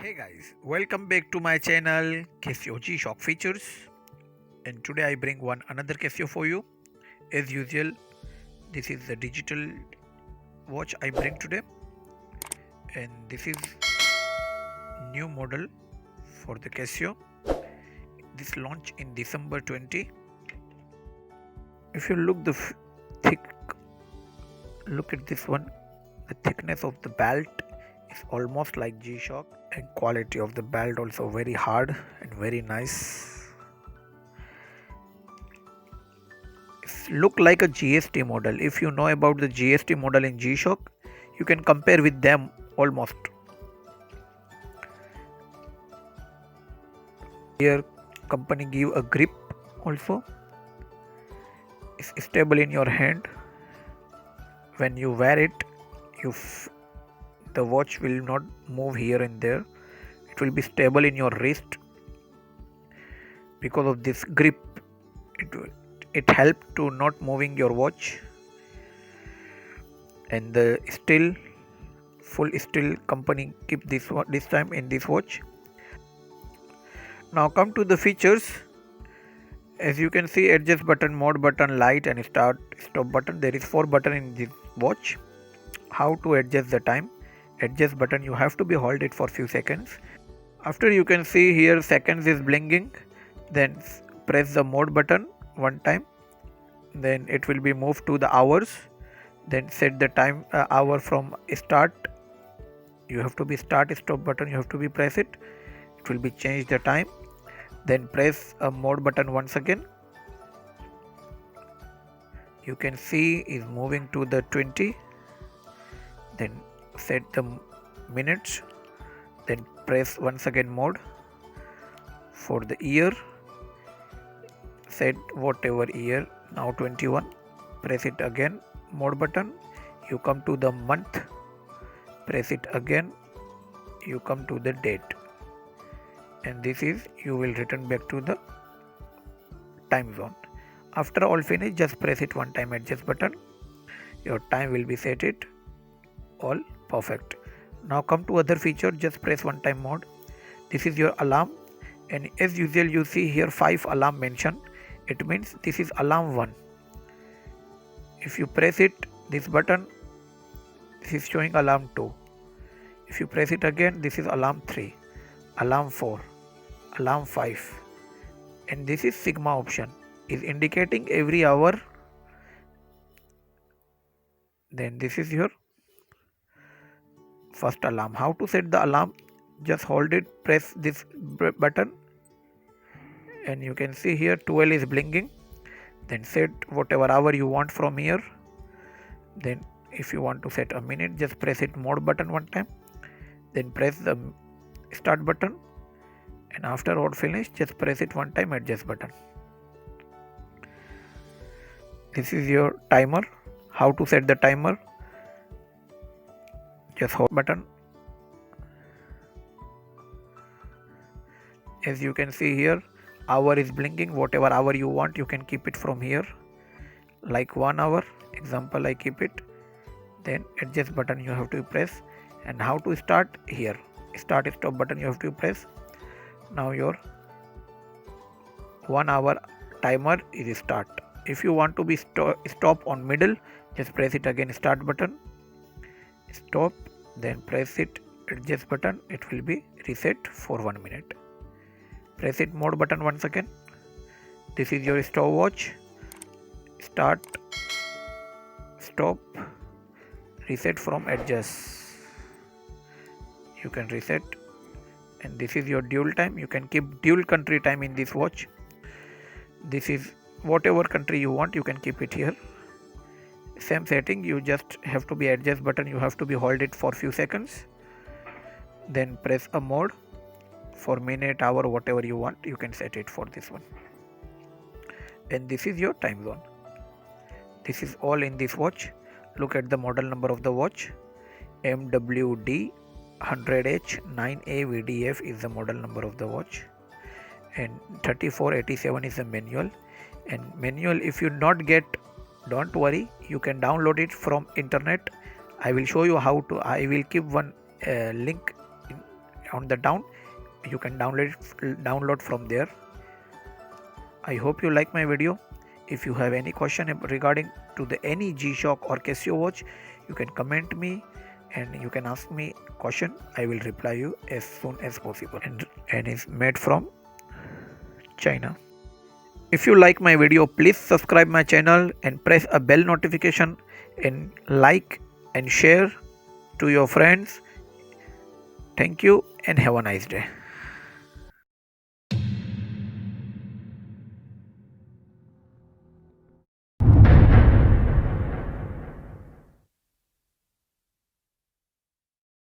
Hey guys, welcome back to my channel Casio G Shock Features, and today I bring one another Casio for you. As usual, this is the digital watch I bring today, and this is new model for the Casio. This launch in December 20. If you look thick, look at this one. The thickness of the belt is almost like G Shock, and quality of the belt also very hard and very nice. Look like a GST model. If you know about the GST model in G-Shock, you can compare with them almost. Here company give a grip also. It's stable in your hand. When you wear it, the watch will not move here and there. It will be stable in your wrist because of this grip. It helps to not moving your watch, and the full steel company keep this time in this watch. Now come to the features. As you can see, adjust button, mode button, light and start stop button. There is 4 button in this watch. How to adjust the time? Adjust button, you have to be hold it for few seconds. After you can see here seconds is blinking. Then press the mode button one time. Then it will be moved to the hours. Then set the time hour from start. You have to be start stop button. You have to be press it. It will be change the time. Then press a mode button once again. You can see is moving to the 20. Then set the minutes. Then press once again mode. For the year, set whatever year. Now 21. Press it again mode button. You come to the month. Press it again. You come to the date. And this is you will return back to the time zone. After all finish, just press it one time adjust button. Your time will be set it all perfect. Now come to other feature, just press one time mode. This is your alarm, and as usual you see here 5 alarm mentioned. It means this is alarm 1. If you press it this button, this is showing alarm 2. If you press it again, this is alarm 3, alarm 4, alarm 5, and this is sigma option is indicating every hour. Then this is your first alarm. How to set the alarm? Just hold it, press this button, and you can see here 12 is blinking. Then set whatever hour you want from here. Then if you want to set a minute, just press it mode button one time. Then press the start button, and after all finish, just press it one time adjust button. This is your timer. How to set the timer? Just hold button. As you can see here, hour is blinking. Whatever hour you want, you can keep it from here, like 1 hour example I keep it. Then adjust button you have to press, and how to start here, start stop button you have to press. Now your 1 hour timer is start. If you want to be stop on middle, just press it again start button, stop, then press it adjust button. It will be reset for 1 minute. Press it mode button once again. This is your stopwatch. Start, stop, reset from adjust. You can reset, and this is your dual time. You can keep dual country time in this watch. This is whatever country you want, you can keep it here. Same setting, you just have to be adjust button, you have to be hold it for few seconds. Then press a mode for minute, hour, whatever you want, you can set it for this one. And this is your time zone. This is all in this watch. Look at the model number of the watch. MWD 100H 9A VDF is the model number of the watch, and 3487 is the manual. And manual, if you not get, don't worry, you can download it from internet. I will show you how to. I will keep one link on the down, you can download from there. I hope you like my video. If you have any question regarding to the any G-Shock or Casio watch, you can comment me and you can ask me question. I will reply you as soon as possible. And is made from China. If you like my video, please subscribe my channel and press a bell notification and like and share to your friends. Thank you and have a nice day.